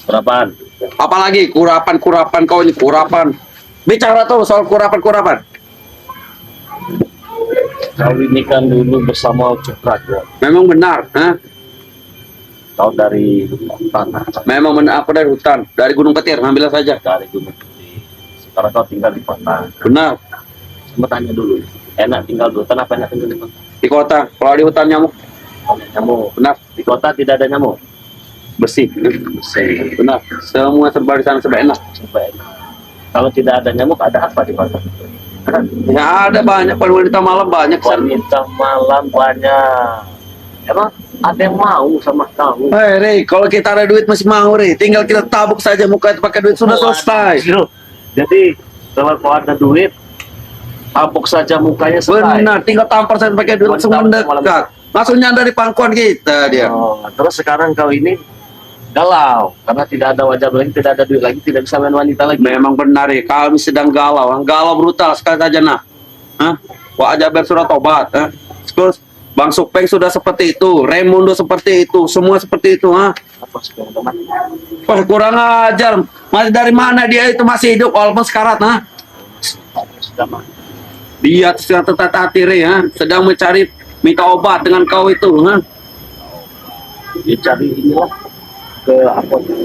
Kurapan. Apalagi kurapan kau ini kurapan. Bicara tuh soal kurapan. Kau ini kan dulu bersama Ucup Raja. Memang benar, ha? Kau dari tanah, Memang benar, aku dari hutan, dari Gunung Petir, ambil saja. dari Gunung Putih. Sekarang kau tinggal di kota. Benar, Coba tanya dulu. Enak tinggal di hutan apa enak tinggal di kota? di kota. Kalau di hutan nyamuk, Banyak nyamuk. benar, Di kota tidak ada nyamuk. bersih. Bersih. Benar, semua serba di sana serba enak. Coba enak. Kalau tidak ada nyamuk, ada apa di kota? Ya ada banyak wanita malam banyak. Wanita malam banyak. Emang ada yang mau sama kamu? Hei, Rey, kalau kita ada duit masih mau, Rey. Tinggal kita tabuk saja muka itu pakai duit sudah selesai. Waduh. Jadi kalau kau ada duit, tabuk saja mukanya selesai. Benar, tinggal tampar saja pakai duit langsung mendekat. Langsung nyandar di pangkuan kita dia. Oh, terus sekarang kau ini galau karena tidak ada wajah lagi, tidak ada duit lagi, tidak bisa main wanita lagi. Memang benar ya, kami sedang galau. Galau brutal sekali saja nah. Hah? Wak Jaber sudah tobat. Hah? Terus Bang Supeng sudah seperti itu, Raimundo seperti itu, semua seperti itu. Hah? Apa sekarang teman? Wah kurang ajar. Masih dari mana dia itu masih hidup walaupun sekarat? Hah? Sudah mah. Dia sedang tetap hati Rey, ha? Sedang mencari minta obat dengan kau itu. Hah? Dia cari inilah ke apotek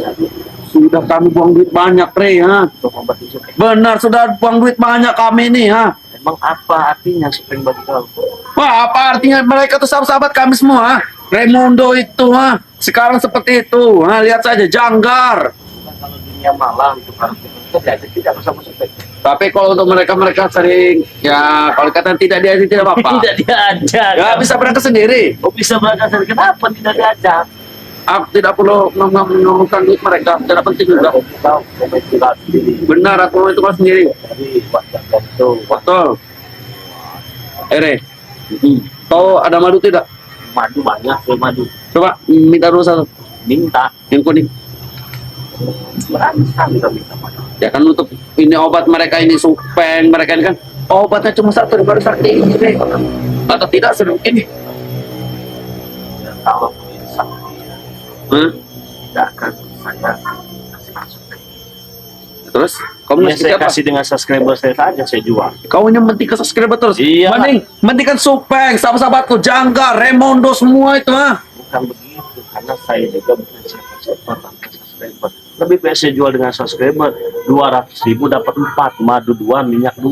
Sudah kami buang duit banyak Rey. Ha? untuk obat itu. Benar sudah buang duit banyak kami nih. Ha? Emang apa artinya Supeng bagi kau? Wah, apa artinya mereka tuh sahabat-sahabat kami semua? Ha? Raimundo itu, ha? Sekarang seperti itu. Ha? Lihat saja, janggar. Kalau dunia malam itu harus kita tidak bersama Supeng. Tapi kalau untuk mereka sering, ya kalau kata tidak diajak tidak apa-apa. Tidak diajak. Ya bisa berangkat sendiri. Oh, bisa berangkat sendiri. Kenapa tidak diajak? Aku tidak perlu ngomongkan duit mereka, tidak penting juga. Tahu, kita sendiri. Benar, aku itu kalau sendiri. Dari wajah itu, Betul. Rey, kau ada madu tidak? madu banyak, madu. Coba minta dulu satu. Minta, Yang kuning. berapa kita minta madu? Ya kan untuk ini obat mereka ini Supeng mereka ini kan obatnya cuma satu baru sakti ini Rey. Atau tidak sedikit ini. Ya, kalau bisa, tidak akan saya kasih masuk. Terus kau Ya, mesti saya apa? kasih dengan subscriber saya saja, saya jual. Kau ini mending ke subscriber terus. Iya. Mending kan Supeng, sahabat-sahabatku, Jangga, Raimundo semua itu ha. Bukan begitu, karena saya juga bukan siapa-siapa tanpa subscriber. Lebih baik saya jual dengan subscriber 200.000 dapat 4, madu 2, minyak 2.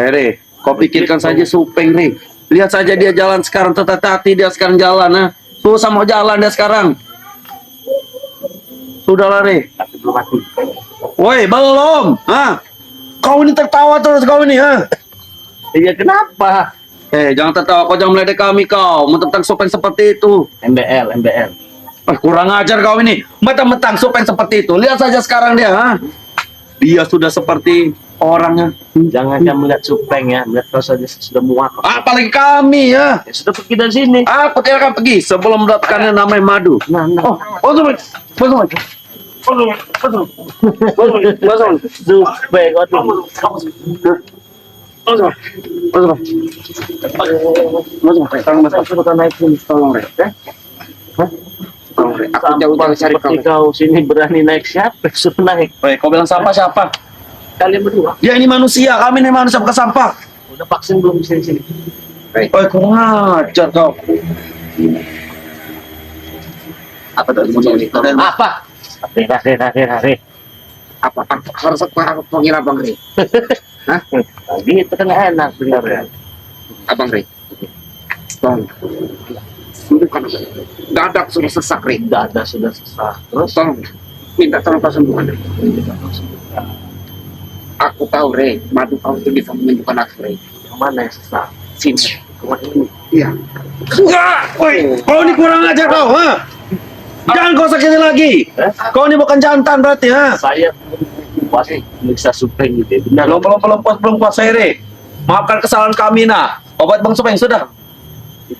Rey, kau pikirkan saja Supeng Rey. Lihat saja dia jalan sekarang, hati dia sekarang jalan ha. Susah mau jalan dia sekarang. Sudahlah Rey. Tapi belum mati. Woi, belum. Ha? Kau ini tertawa terus kau ini ha. Iya, kenapa? Jangan tertawa, kau jangan meledek kami kau. Mentang Supeng seperti itu. MBL. Kurang ajar kau ini. Mentang Supeng seperti itu. Lihat saja sekarang dia ha. Dia sudah seperti orangnya. Jangan kamu melihat Supeng ya, melihat kau saja sudah muak. Apalagi kami ya. Ya, sudah pergi dari sini. Aku tidak akan pergi sebelum mendapatkan yang namanya madu. Nah, Supeng. Supeng, waduh. Tolong naik sini. Tolong Rey. Tolong Rey. Aku jauh-jauh cari Seperti kau. kau sini berani naik siapa? Suruh naik. Rey, kau bilang sampah siapa? Kalian berdua. Ya ini manusia, kami ini manusia bukan sampah. Udah vaksin belum di sini? Kurang ajar kau. Apa dari Apa? Hare. Apa harus aku panggil Abang Rey? Hah? Gitu kan enak benar ya. Abang Rey. Tolong. Bukan dadak sudah sesak Rey. Dada sudah sesak. Terus Tolong. Minta tolong kesembuhan Rey. Aku tahu Rey, madu kau itu bisa menyembuhkan aku Rey. yang mana yang sesak? Sini. Kemana ini? Iya. Enggak, woi, kau ini kurang ajar kau, ha? Jangan kau sakiti lagi. Kau ini bukan jantan berarti, ha? Saya pasti bisa Supeng gitu. Benar. Belum puas saya, Rey. Maafkan kesalahan kami, nah. Obat Bang Supeng sudah.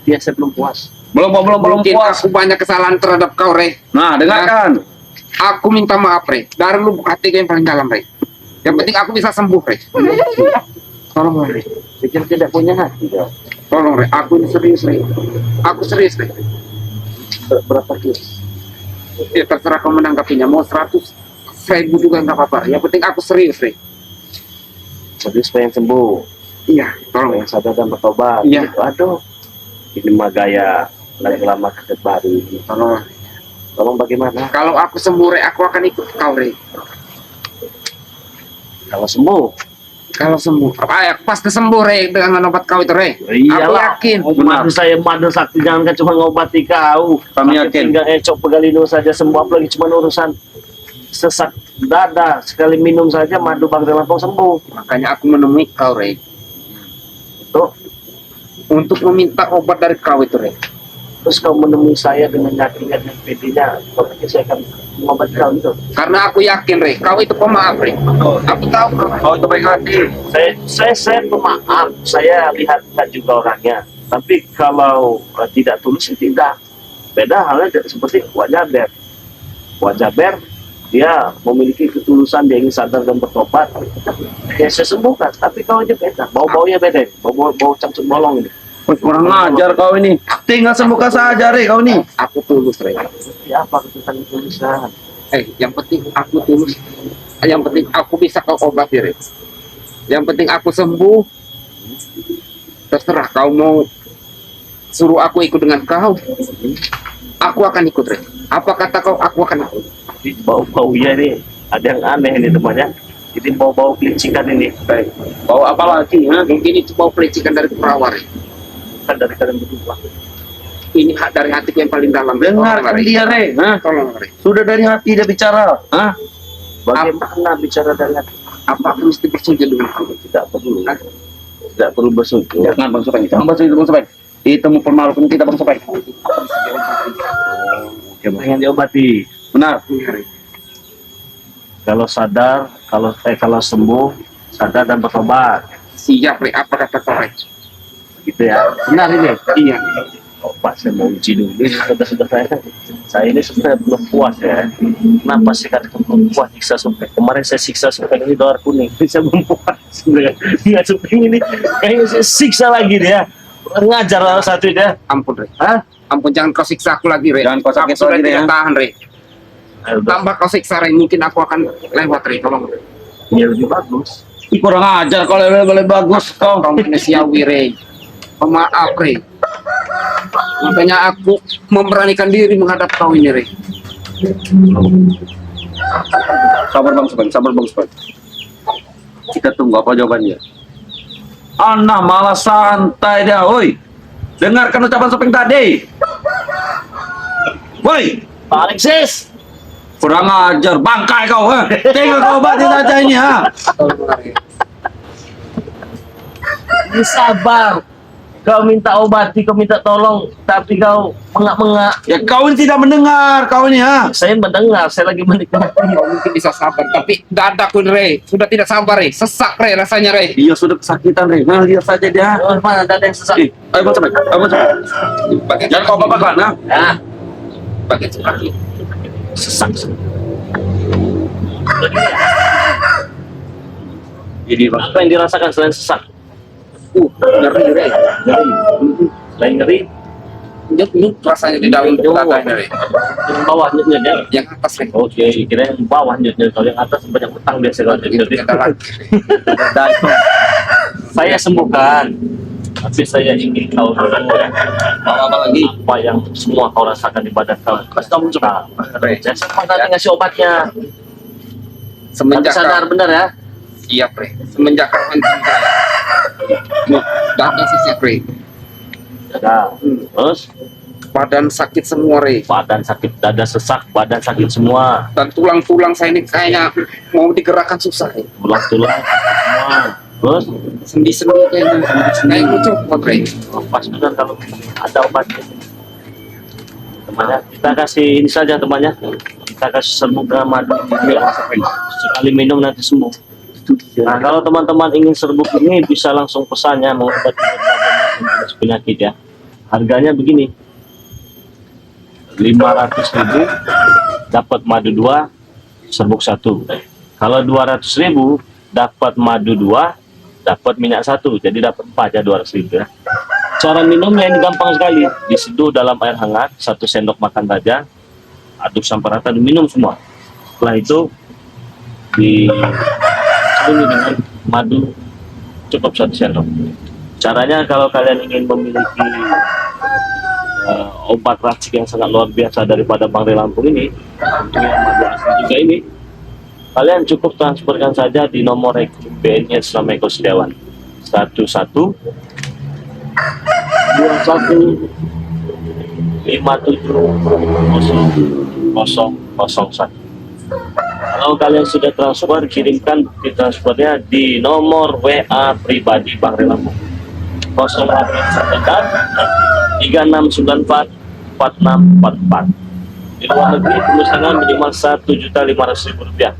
Dia saya belum puas. Belum Mungkin puas. aku banyak kesalahan terhadap kau, Rey. Nah, dengarkan. Aku minta maaf, Rey. Dari lubuk hati yang paling dalam, Rey. Yang penting aku bisa sembuh, Rey. Tolong, Rey. Pikir tidak punya hati ya. Tolong, Rey. Aku ini serius, Rey. Aku serius, Rey. Berapa kilo? Ya terserah kau menanggapinya, mau 100.000 juga nggak apa-apa. Yang penting aku serius, Rey. Serius pengen sembuh, Iya, tolong ya. pengen sadar dan bertobat. Iya. Gitu. Aduh, ini mah gaya lagi lama kadet baru ini. Tolong. Tolong bagaimana? Kalau aku sembuh, Rey, aku akan ikut kau, Rey. Kalau sembuh, Kalau sembuh, apa ya? Pasti sembuh, Rey, dengan obat kau itu, Rey. iyalah. Aku yakin. Madu saya madu sakti, jangan kan cuma ngobati kau. Kami Tapi yakin. tinggal ecok pegalino saja sembuh, apalagi cuma urusan sesak dada. Sekali minum saja madu Bang Lampung sembuh. Makanya aku menemui kau, Rey. Tuh, Untuk meminta obat dari kau itu, Rey. terus kau menemui saya dengan yakinnya dan PD-nya, pokoknya saya akan mengobati kau itu. Karena aku yakin, Rey, kau itu pemaaf, Rey. Aku tahu Kau itu baik hati. Saya pemaaf, saya lihat juga orangnya. Tapi kalau tidak tulus, ya tidak. Beda halnya seperti Wak Jaber. Wak Jaber, dia memiliki ketulusan, dia ingin sadar dan bertobat. Ya saya sembuhkan, tapi kau aja beda. Bau-baunya beda, bau camcut bolong ini. Wih, kurang ajar kau ini. Tinggal sembuhkan saja, Rey, kau ini. aku tulus, Rey. Ya apa kesulitan tulisan? Yang penting aku tulus. Yang penting aku bisa kau obati, Rey. Yang penting aku sembuh. Terserah kau mau suruh aku ikut dengan kau. Aku akan ikut, Rey. Apa kata kau, aku akan ikut. Bau-baunya ini ada yang aneh ini temannya. Jadi bau-bau kelicikan ini. Baik. Kau apa lagi, ha? Mungkin itu bau pelicikan dari perawat, Rey. Kan dari kalian berdua. Ini hak dari hatiku yang paling dalam. Rey. Dengarkan Tolong, dia, Rey. Ha? Tolong, Rey. Sudah dari hati dia bicara. Ha? Bagaimana bicara dari hati? Apa aku mesti bersujud dengan kau? Tidak perlu. Tidak perlu bersujud. Jangan, Bang Supeng. Jangan bahas itu, Bang Supeng. Itu mempermalukan kita, Bang Supeng. Pengen diobati. Benar. Kalau sadar, kalau sembuh, sadar dan bertobat. Siap, Rey. Apa kata kau, Rey? Gitu ya. Benar ini. Iya. Oh, Pak, saya mau uji dulu. Sudah saya ini sebenarnya belum puas ya. Kenapa sih katakan belum puas siksa Supeng? Kemarin saya siksa Supeng ini dolar kuning. Saya belum puas sebenarnya. Nggak Supeng ini kayaknya saya siksa lagi dia. Ngajar lah satu dia. Ampun, Rey. Hah? Ampun, jangan kau siksa aku lagi, Rey. Jangan kau sakit Aku sudah lagi, Rey, tidak ya. tahan, Rey. Tambah kau siksa, Rey, mungkin aku akan lewat, Rey. Tolong, Rey. Ya lebih bagus. Ih, kurang ajar kalau boleh bagus kau. Kau manusiawi, Rey. Pemaaf, Rey. Makanya aku memberanikan diri menghadap kau ini, Rey. Sabar, Bang Supeng. Sabar, Bang Supeng. Kita tunggu apa jawabannya. Anak malah santai dia, woi. Dengarkan ucapan Supeng tadi. Woi, Pak Alexis. kurang ajar, bangkai kau, ha? Tinggal kau obatin saja ini, ha? Tolong, Rey. Ini sabar. Kau minta obati, kau minta tolong, tapi kau mengak-mengak. Ya kau ini tidak mendengar, kau ini, ha? Saya mendengar, saya lagi menikmati. Kau mungkin bisa sabar, tapi dadaku, Rey. Sudah tidak sabar, Rey. Sesak, Rey, rasanya, Rey. Dia sudah kesakitan, Rey. Nah, lihat saja dia. Oh, mana ada yang sesak? Ayo, Bang Supeng. Ayo, Bang Supeng. Bagian Jangan kau babakan, ha? Ya, bagian kaki. sesak. Ini, Bang. Apa yang dirasakan selain sesak? Ngeri, Rey. Nyeri. Selain nyeri, Nyut rasanya di dalam dadanya, Rey. yang bawah nyut-nyut ya. Yang atas, Rey. Oke, kira yang bawah nyut-nyut. Kalau yang atas banyak utang biasa kalau nyut-nyut. Itu adalah Dan itu. Saya sembuhkan, tapi saya ingin tahu dulu Apa lagi? apa yang semua kau rasakan di badan kau. Kasih tahu coba. Rey. Saya sempat tadi ngasih obatnya. Tapi Semenjak sadar benar ya. siap, Rey. Semenjak kau hancur, Rey. Dada siap, Rey. Ada. Terus Badan sakit semua, Rey. badan sakit, dada sesak, badan sakit semua. Dan tulang-tulang saya ini kayaknya mau digerakkan susah, Rey. Tulang-tulang sakit semua. Terus Sendi-sendi kayaknya. Kayak gue copot, Rey. oh, pas benar kalau ada obatnya. Temannya, kita kasih ini saja temannya. Kita kasih serbuk madu. Sekali minum nanti sembuh. Nah, kalau teman-teman ingin serbuk ini bisa langsung pesannya mengobati berbagai macam jenis penyakit ya. Harganya begini. 500.000 dapat madu 2, serbuk 1. Kalau 200.000 dapat madu 2, dapat minyak 1. Jadi dapat 4 ya 200.000 ya. Cara minumnya ini gampang sekali. Diseduh dalam air hangat, 1 sendok makan saja. aduk sampai rata, diminum semua. Setelah itu dicelupin dengan madu cukup 1 sendok. Caranya kalau kalian ingin memiliki obat racik yang sangat luar biasa daripada Bangre Lampung ini, untuk yang madu asli juga ini, kalian cukup transferkan saja di nomor rekening BNI Islam Eko Setiawan 11 21 57 0001. Kalau kalian sudah transfer, kirimkan bukti transfernya di nomor WA pribadi Bangre Lampung 08 3694 4644. Di luar negeri pemesanan minimal Rp1.500.000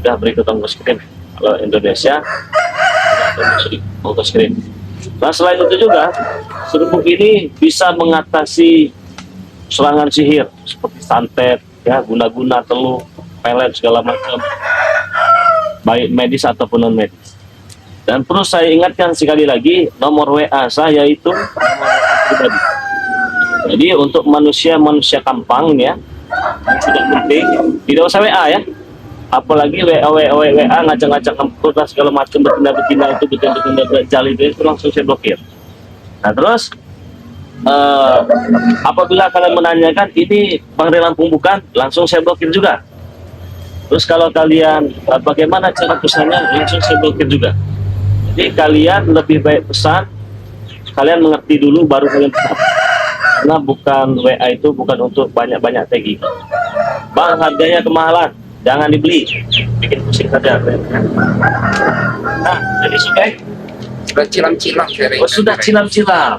sudah berikut ongkos kirim. Kalau Indonesia sudah ongkos kirim. Nah, selain itu juga serbuk ini bisa mengatasi serangan sihir seperti santet, ya, guna-guna, teluh, pelet, segala macam, baik medis ataupun non medis. Dan perlu saya ingatkan sekali lagi, nomor WA saya itu nomor WA pribadi. Jadi untuk manusia kampang ini ya, yang sudah penting, tidak usah WA ya, apalagi WA ngajak-ngajak kempur dan segala macam, betina-betina itu, betina-betina dajjal itu langsung saya blokir. Nah terus apabila kalian menanyakan ini Bangre Lampung bukan, langsung saya blokir juga. Terus kalau kalian bagaimana cara pesannya, langsung saya blokir juga. Jadi kalian lebih baik pesan, kalian mengerti dulu baru kalian pesan. Karena bukan WA itu bukan untuk banyak-banyak tagging. Bang, harganya kemahalan, jangan dibeli, bikin pusing saja. Nah, jadi sudah Sudah cilam-cilam. oh, sudah cilam-cilam,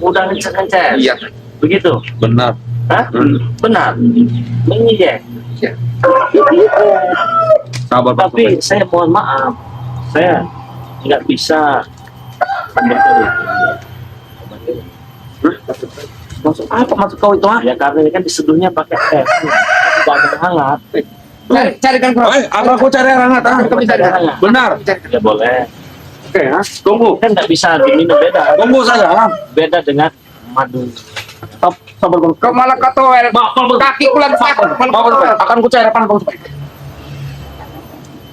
udah ngecer-ngecer. Iya. Begitu. Benar. Hah? Benar. Menginjek. Iya. Sabar Pak. Tapi saya mohon maaf, saya nggak bisa memberitahu. Masuk apa masuk kau itu ah? Ya karena ini kan diseduhnya pakai es, tidak ada yang hangat. Carikan kau. Apa aku cari air hangat ah? Kami cari hangat. Benar. Ya boleh. Oke, ah. Tunggu. Kan nggak bisa diminum, beda. Tunggu saja. Ah. Beda dengan madu. Sabar Bang. Kau malah kata kaki kulan sakit. Akan ku cari apa Bang?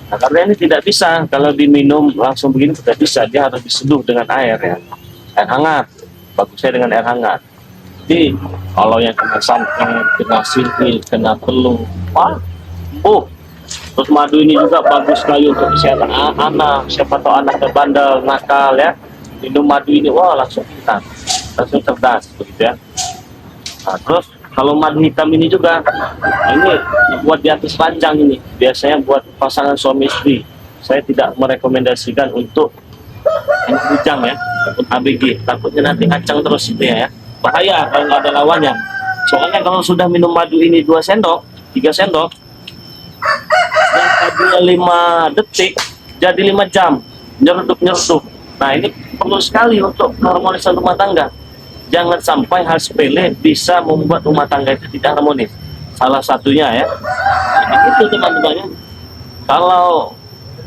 Nah, karena ini tidak bisa kalau diminum langsung begini, tidak bisa, dia harus diseduh dengan air ya, air hangat. Bagusnya dengan air hangat. Jadi kalau yang kena santet, kena sihir, kena teluh, wah, terus madu ini juga bagus sekali untuk kesehatan anak. Siapa tahu anaknya bandel, nakal ya, minum madu ini, wah langsung pintar, langsung cerdas, begitu ya. Nah, terus kalau madu hitam ini juga, nah ini buat di atas ranjang ini, biasanya buat pasangan suami istri. Saya tidak merekomendasikan untuk yang bujang ya, untuk ABG, takutnya nanti kacang terus itu ya. Bahaya kalau nggak ada lawannya. Soalnya kalau sudah minum madu ini 2 sendok, 3 sendok, yang tadinya 5 detik jadi 5 jam, nyeruduk. Nah ini perlu sekali untuk keharmonisan rumah tangga. Jangan sampai hal sepele bisa membuat rumah tangga itu tidak harmonis. Salah satunya ya, itu teman-temannya. Kalau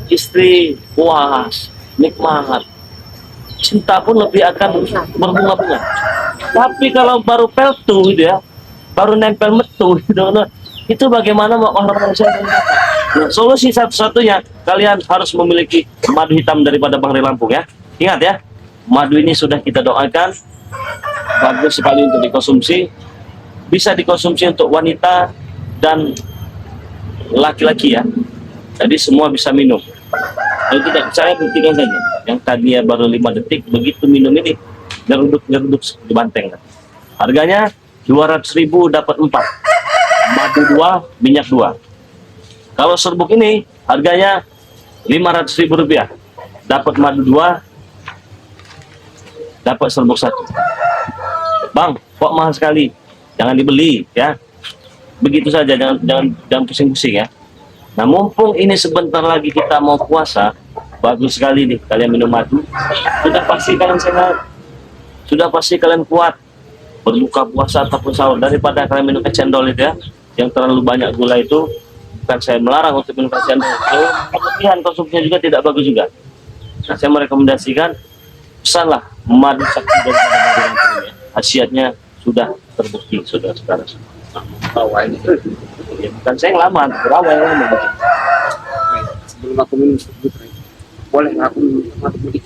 istri puas, nikmat, cinta pun lebih akan berbunga-bunga. Tapi kalau baru peltu gitu ya, baru nempel metu gitu, itu bagaimana mau harmonisasi? Nah, solusi satu-satunya kalian harus memiliki madu hitam daripada Bangre Lampung ya. Ingat ya, madu ini sudah kita doakan, bagus sekali untuk dikonsumsi, bisa dikonsumsi untuk wanita dan laki-laki ya. Jadi semua bisa minum. Kalau tidak percaya, buktikan saja. Yang tadinya baru 5 detik, begitu minum ini nyeruduk di banteng. Harganya 200.000 dapat 4, madu 2, minyak 2. Kalau serbuk ini harganya Rp500.000, dapat madu 2, dapat serbuk 1. Bang, kok mahal sekali? Jangan dibeli ya. Begitu saja, jangan pusing-pusing ya. Nah, mumpung ini sebentar lagi kita mau puasa, bagus sekali nih kalian minum madu. Sudah pasti kalian sehat, sudah pasti kalian kuat berbuka puasa ataupun sahur, daripada kalian minum es cendol itu ya, yang terlalu banyak gula itu. Bukan saya melarang untuk minum es cendol, kalau kelebihan konsumsinya juga tidak bagus juga. Nah, saya merekomendasikan pesanlah madu sakti dari Bangre Lampung ya. Khasiatnya sudah terbukti, sudah sekarang. Bawa ini. Ya, bukan saya yang lama, berapa yang lama. Sebelum aku minum sabut, Rey. Boleh nggak aku minum madu putih?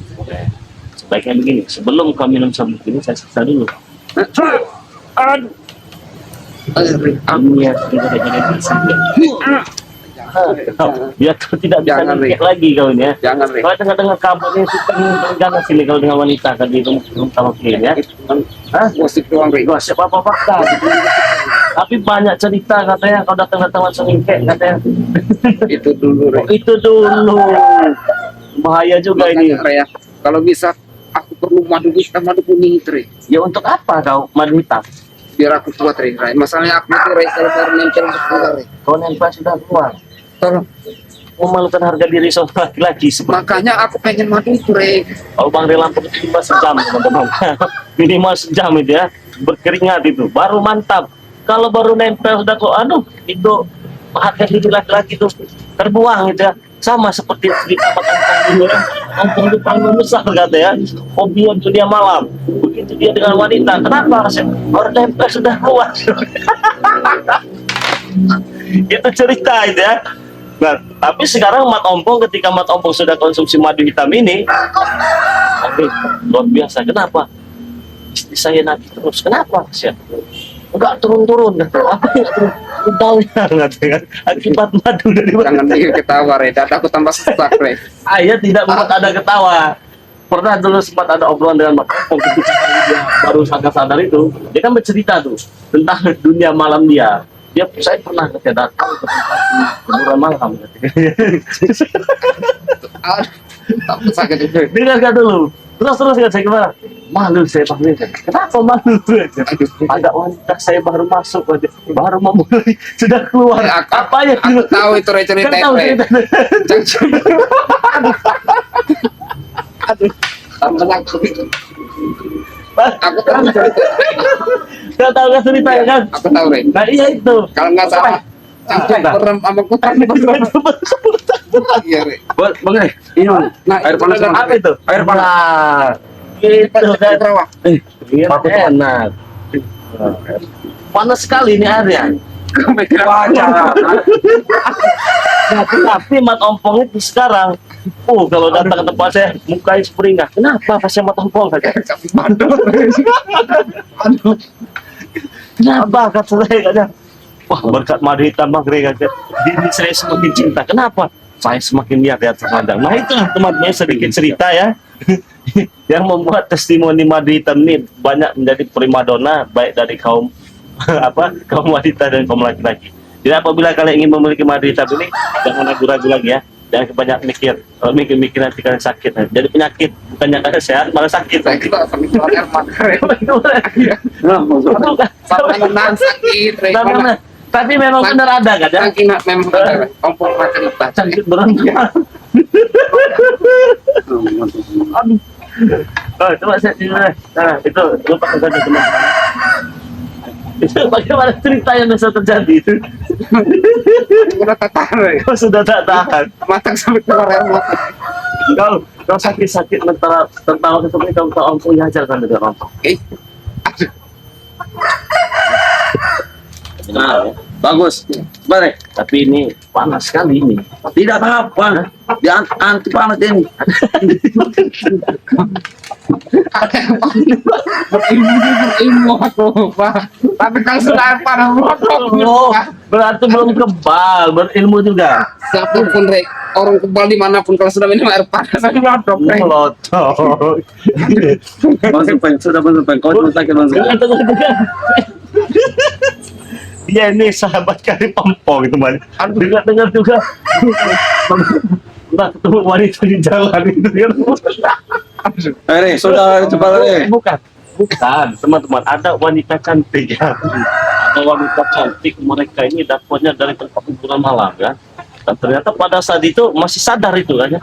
Sebaiknya begini, sebelum kau minum sabut ini saya siksa dulu. Aduh. Rey. Ini ya tidak ada bisa. Biar kau tidak bisa Jangan, ngekek lagi kau ini ya. Jangan, Rey. Kalau tengah-tengah kabarnya suka jangan sini kalau dengan wanita kan di rumah kalian ya. Itu kan Hah? gosip doang, Rey. Gosip apa fakta? Tapi banyak cerita katanya kau datang-datang langsung ngekek katanya. Itu dulu, Rey. Oh, itu dulu. Bahaya juga ini. Makanya, Rey, ya, kalau bisa aku perlu madu hitam, madu kuning itu, Rey. Ya untuk apa kau madu hitam? Biar aku kuat, Rey. Masalahnya aku itu, Rey, kalau baru nempel untuk keluar, Rey. Kau nempel sudah keluar. Tolong. Memalukan harga diri seorang laki-laki seperti Makanya aku pengen madu itu, Rey. kalau Bang Rela minimal sejam teman-teman. Minimal sejam itu ya, berkeringat itu baru mantap. Kalau baru nempel sudah kok itu harga diri laki-laki itu terbuang gitu ya. Sama seperti cerita makan dulu ya. Kampung itu paling besar kata ya. Hobi dunia malam. Begitu dia dengan wanita, kenapa? Baru nempel sudah keluar. Itu cerita itu ya. Nah, tapi sekarang Mat Ompong ketika Mat Ompong sudah konsumsi madu hitam ini, oke, luar biasa. Kenapa? Istri saya nanti terus. Kenapa? Saya enggak turun-turun. Apa yang turun? Tahu ya, kan? Akibat madu dari Jangan bikin ketawa, Rey. Dada aku tambah sesak, Rey. Ayah tidak membuat ada ketawa. Pernah dulu sempat ada obrolan dengan Mat Ompong ketika dia baru sadar itu, dia kan bercerita tuh tentang dunia malam dia. Saya pernah datang ke tempat hiburan malam. Takut sakit itu. Dengarkan dulu. Terus kan saya gimana? Malu saya panggil. Kenapa malu? Ada wanita saya baru masuk aja, baru memulai sudah keluar. Apa ya? Aku tahu itu, Rey, cerita Kan tahu Rey. cerita. Aduh, tambah takut itu. Aku tahu cerita. Kau tahu kan ceritanya kan? Aku tahu, Rey. Nah iya itu. Kalau nggak salah, cangkir merem sama kutan. Iya, Rey. Bang, ini mana? Nah, Air panas itu mana? Apa itu? Air panas. Nah, gitu kan. Terawah. Iya, Aku tuh enak. Panas sekali ini airnya. Wajah. Nah, tapi Mat Ompong itu sekarang, kalau datang ke tempat saya, mukanya semeringah. Kenapa pas saya Mat Ompong saja? Aduh. Kenapa kata saya katanya? Wah, berkat madu hitam Bang Rey katanya. Diri saya semakin cinta. Kenapa? Saya semakin lihat di atas pandang. Nah itu teman-teman sedikit cerita ya. Yang membuat testimoni madu hitam ini banyak menjadi primadona baik dari kaum kaum wanita dan kaum laki-laki. Jadi apabila kalian ingin memiliki madu hitam ini, jangan ragu-ragu lagi ya. Jangan kebanyakan mikir. Kalau mikir-mikir nanti kalian sakit. Jadi penyakit. Bukannya kalian sehat, malah sakit. Saya kita sampai keluar air mata, Rey. Bukan. Sampai nahan sakit, Rey. Nah, tapi memang benar ada kan ya? Saking memang ada, Rey. Ompong mata kita. Sakit berat. Aduh. Oh, coba saya cerita. Nah, itu lupa saja teman-teman. Itu bagaimana cerita yang bisa terjadi itu? Udah tak tahan, Rey. Kau sudah tak tahan. Matang sampai keluar air mata. Kau sakit-sakit tertawa seperti kau tahu Ompong diajarkan dengan Ompong. Oke. Aduh. Nah, bagus. Bare. Tapi ini panas sekali ini. Tidak apa-apa. Di anti panas ini. Berilmu aku, Pak. Tapi kalau sudah air panas, Oh, berarti belum kebal, berilmu juga. siapapun, Rey, orang kebal dimanapun kalau sudah minum air panas, saya meledak, Rey. Melotot. Masuk peng, sudah masuk peng. Kau cuma sakit masuk. Dia ini sahabat kari Ompong teman. Dengar juga. Nah, ketemu wanita di jalan itu kan. Rey, sudah cepat, Rey. Bukan, teman-teman. Ada wanita cantik ya. Ada wanita cantik. Mereka ini dapatnya dari tempat hiburan malam ya. Dan ternyata pada saat itu masih sadar itu kan ya.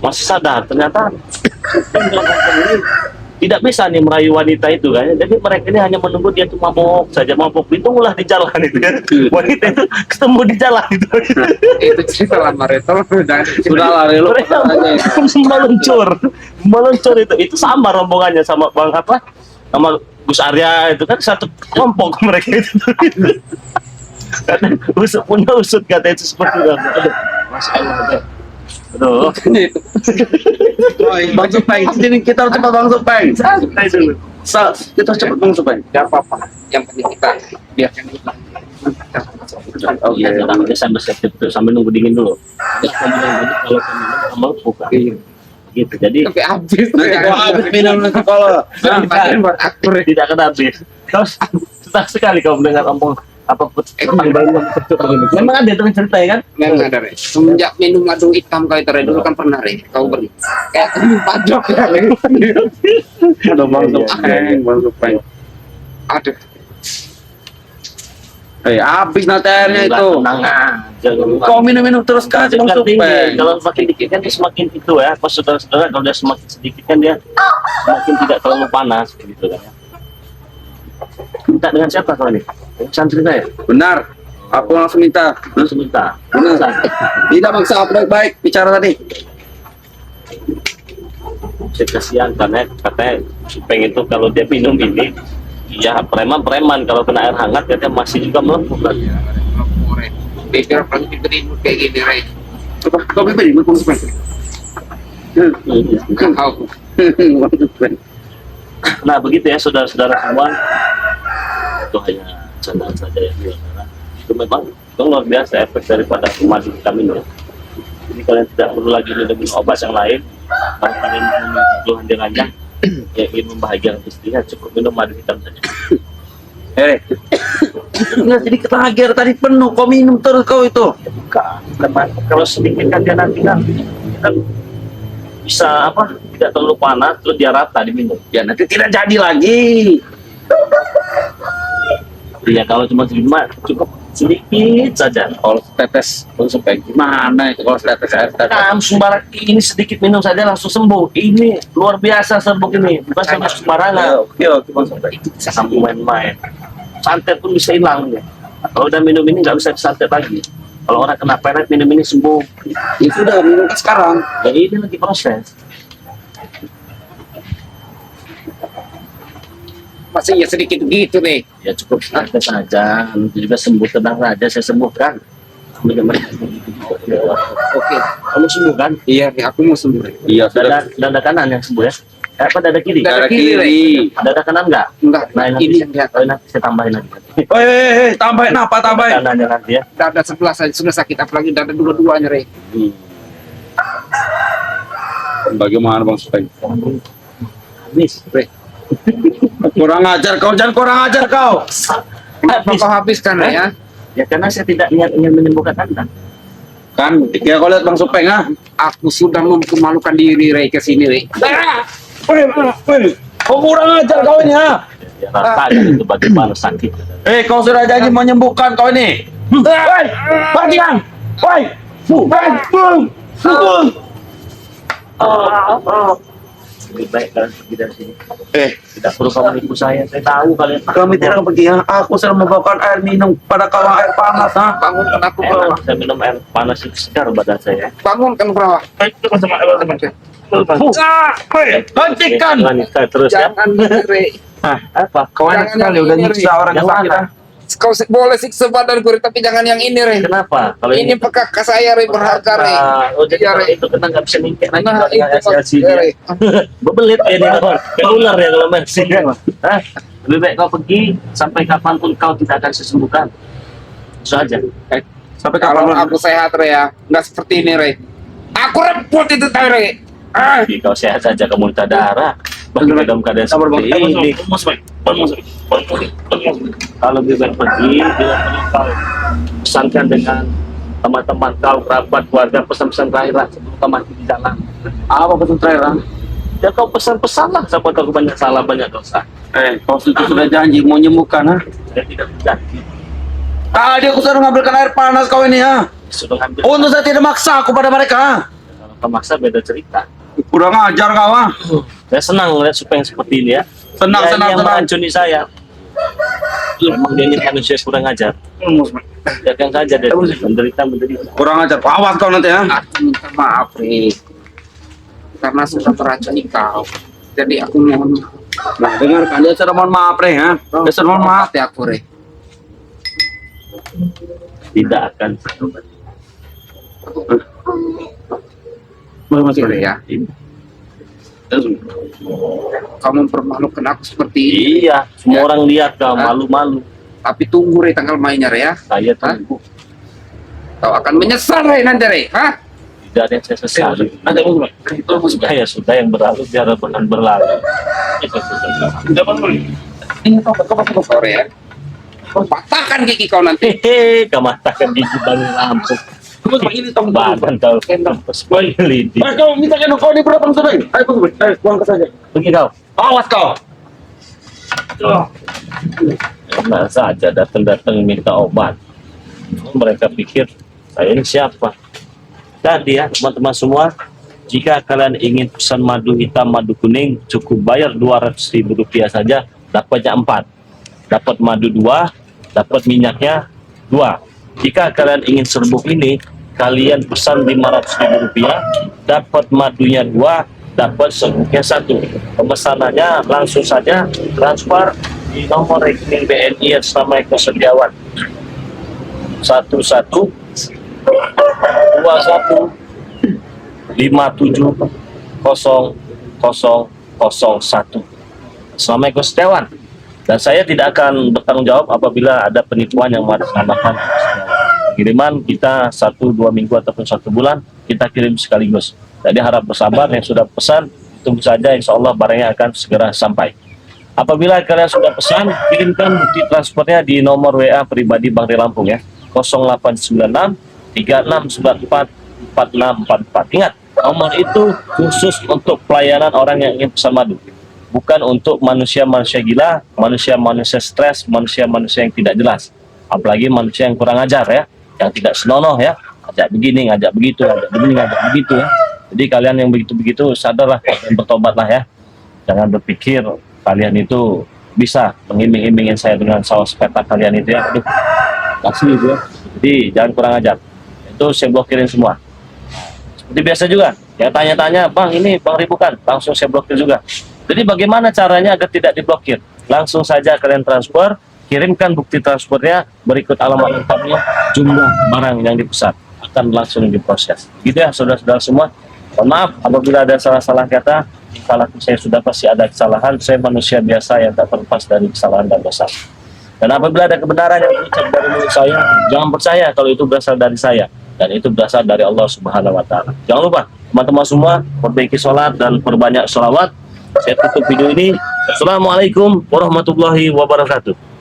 Masih sadar. Ternyata ini tidak bisa nih merayu wanita itu kan. Jadi mereka ini hanya menunggu dia tuh mabok saja, mabok. Ditunggulah di jalan itu kan. Wanita itu ketemu di jalan itu. Itu cerita lama, Rey. Tolong jangan. Sudah lah, Rey. Lu Mereka meluncur itu sama rombongannya sama Bang sama Gus Arya itu kan satu kelompok mereka itu. Kadang usut punya usut kata itu seperti itu. Aduh, Masya Allah. Aduh. Bang Supeng, sini kita harus cepat Bang Supeng. Santai dulu. Kita cepat Bang Supeng. Gak apa-apa. Yang penting kita biarkan itu. Oke. Iya, kita sambil sambil nunggu dingin dulu. Terus kalau minum melepuh kan. Gitu. Jadi Tapi habis. Nanti kalau habis minum nanti kalau Buat aku, Rey. tidak akan habis. Terus senang sekali kau mendengar omong apa tentang bayi yang tertutup ini. Memang ada itu ceritanya kan? Memang ada, Rey. Semenjak minum madu hitam kau itu, Rey. Dulu kan pernah, Rey. Kau beri. Kayak minum padok ya, Rey. ada Bang Iya, Supeng, Bang Supeng. Aduh. Habis nanti airnya itu. Tenang aja. Kau minum-minum terus kan Bang Supeng. Kalau semakin dikit kan dia semakin itu ya. Pas saudara-saudara kalau dia semakin sedikit kan dia semakin tidak terlalu panas gitu kan ya. Minta dengan siapa kau ini? Santri saya. Benar. Aku langsung minta. Langsung minta. Benar. Tidak maksa baik-baik bicara tadi. Saya kasihan karena katanya Supeng itu kalau dia minum ini, iya preman kalau kena air hangat katanya masih juga melepuh kan. Pikir apalagi diberi mood kayak gini, Rey. Kau beri Bang Supeng. Kau. Bang Supeng. Nah begitu ya saudara-saudara semua, itu hanya candaan saja ya saudara. Itu memang itu luar biasa efek daripada madu vitamin ya. Jadi kalian tidak perlu lagi minum obat yang lain. Kalau kalian minum keluhan dia ranjang, ya ingin membahagiakan istrinya, cukup minum madu hitam saja. Nggak sedikit lagi tadi penuh. Kau minum terus kau itu. Ya bukan, teman. Kalau sedikit kan dia nanti kan bisa apa? Tidak terlalu panas, terus dia rata diminum. Ya nanti tidak jadi lagi. Ya kalau cuma cukup sedikit saja. Kalau tetes Bang Supeng gimana itu kalau tetes air tetes? Nah, sembarang ini sedikit minum saja langsung sembuh. Ini luar biasa sembuh ini, bukan sama sembarangan. Oke Bang Supeng. Bisa sampai main-main. Santet pun bisa hilang ya. Kalau udah minum ini nggak bisa disantet lagi. Kalau orang kena peret minum ini sembuh. Ya sudah minum sekarang. Ya ini lagi proses. Masih ya sedikit gitu, Rey. Ya cukup santet saja. Nanti juga sembuh, tenang saja, saya sembuhkan. Oke. Kamu sembuh kan? Iya, Rey. Aku mau sembuh, Rey. Iya sudah. Dada kanan yang sembuh ya? Apa dada kiri? Dada Dada kiri. Dada kanan enggak? Enggak, Nah, nanti, ini yang lihat. nanti saya tambahin lagi. Tambahin apa tambahin? Kanannya nanti ya. Dada sebelah saja sudah sakit, apalagi dada dua-duanya, Rey. Bagaimana Bang Supeng? Habis. Rey. Kurang ajar kau, jangan kurang ajar kau. Habis. Kau habiskan, Rey, ya. Ya karena saya tidak niat ingin menyembuhkan Anda. Kan, ya kau lihat Bang Supeng Aku sudah mempermalukan diri, Rey, ke sini, Rey. Kau kurang ajar kau ini Ya rasakan itu bagaimana sakit. Kau sudah janji menyembuhkan kau ini. Woi, bagian. Woi. Lebih baik kalian pergi dari sini. Eh, Tidak perlu kamu nipu saya. Saya tahu kalian. kami tidak pergi Aku sudah membawakan air minum pada kau air panas Bangunkan aku, Bro. Enak, saya minum air panas itu segar badan saya. Bangunkan, Bro. Hentikan. Wanita terus ya. Jangan, Rey. Apa? Kau enak sekali udah nyiksa orang yang sakit Kau boleh siksa badanku, Rey, tapi jangan yang ini, Rey. Kenapa? Kalau Ini pekak saya, Rey, berharga, Rey. Oh, jadi Iya, kalau Rey. itu kena nggak bisa mingkek lagi. Nah, kalau itu nggak hasil maksudnya, Rey. Bebelit ya dia kawan. Kayak ular ya kalau masih. Hah? Lebih baik kau pergi sampai kapanpun kau tidak akan sesembuhkan. Itu aja. Sampai Kalau kapan aku sehat, Rey, ya. Nggak seperti ini, Rey. Aku repot itu, Rey. Jadi kau sehat saja kamu minta darah. Bagi dalam keadaan seperti ini. Kalau lebih baik pergi, bila perlu kau pesankan dengan teman-teman kau, kerabat, keluarga, pesan-pesan terakhir lah sebelum kau mati di jalan. Apa pesan terakhir? Ya kau pesan-pesan lah, siapa tahu banyak salah, banyak dosa. Kau sudah janji mau menyembuhkan Saya tidak berjanji. Tadi aku sudah mengambilkan air panas kau ini Sudah ngambil. Untuk saya tidak maksa aku pada mereka Kalau kau maksa beda cerita. Kurang ajar kau Saya senang melihat supaya yang seperti ini ya. Senang, Dia senang, yang senang. meracuni saya. Memang dia ini manusia kurang ajar. Biarkan saja dia menderita. Kurang ajar, awas kau nanti Aku minta maaf, Rey. Karena sudah meracuni kau. Jadi aku mohon maaf. Nah, dengarkan dia sudah mohon maaf, Re, ya. Dia sudah mohon maaf. Hati aku, Re. Tidak akan bertobat. Masuk, Re, ya. Kamu mempermalukan aku seperti ini. Iya, semua Ya. orang lihat kau malu-malu. Tapi tunggu, Re, tanggal mainnya, Re, ya. Saya tunggu. Kau akan menyesal, Re, nanti, Re. Hah? Tidak ada yang saya sesali. Ada apa? Sudah yang berlalu biar bukan berlalu. Ini kau masuk kau, Re, ya. Kau patahkan gigi kau nanti. Hehe, kau matakan gigi balik langsung. Kamu seperti ini tong Badan kau sekali lidi. Kau minta jangan kau ini berapa sudah? Ayo tunggu, ayo buang ke saja. Pergi kau. Awas kau. Enak saja datang-datang minta obat. Mereka pikir saya ini siapa? Jadi ya teman-teman semua, jika kalian ingin pesan madu hitam, madu kuning, cukup bayar Rp200.000 saja, dapatnya 4. Dapat madu 2, dapat minyaknya 2. Jika kalian ingin serbuk ini, kalian pesan Rp500.000, dapat madunya 2, dapat serbuknya 1. Pemesanannya langsung saja transfer di nomor rekening BNI atas nama Eko Setiawan 1121570001. Selama Eko Setiawan. Dan saya tidak akan bertanggung jawab apabila ada penipuan yang mengatasnamakan kiriman kita 1-2 minggu ataupun 1 bulan kita kirim sekaligus. Jadi harap bersabar, yang sudah pesan tunggu saja, insya Allah barangnya akan segera sampai. Apabila kalian sudah pesan, kirimkan bukti transfernya di nomor WA pribadi Bang Ri Lampung ya, 0896 3694 4644. Ingat, nomor itu khusus untuk pelayanan orang yang ingin pesan madu, bukan untuk manusia-manusia gila, manusia-manusia stres, manusia-manusia yang tidak jelas, apalagi manusia yang kurang ajar ya, yang tidak senonoh ya, ajak begini, ngajak begitu, ajak begini, ngajak begitu ya. Jadi kalian yang begitu-begitu sadarlah dan bertobatlah ya. Jangan berpikir kalian itu bisa mengiming-imingin saya dengan saus petak kalian itu ya. Aduh, kasih itu ya. Jadi jangan kurang ajar. Itu saya blokirin semua. Seperti biasa juga, yang tanya-tanya, Bang ini Bang Ri bukan, langsung saya blokir juga. Jadi bagaimana caranya agar tidak diblokir? Langsung saja kalian transfer, kirimkan bukti transfernya, berikut alamat lengkapnya, jumlah barang yang dipesan, akan langsung diproses. Gitu ya saudara-saudara semua. Mohon maaf apabila ada salah-salah kata, salahku saya sudah pasti ada kesalahan, saya manusia biasa yang tak terlepas dari kesalahan dan dosa. Dan apabila ada kebenaran yang berucap dari mulut saya, jangan percaya kalau itu berasal dari saya, dan itu berasal dari Allah Subhanahu wa Ta'ala. Jangan lupa teman-teman semua perbaiki sholat dan perbanyak sholawat. Saya tutup video ini. Assalamualaikum warahmatullahi wabarakatuh.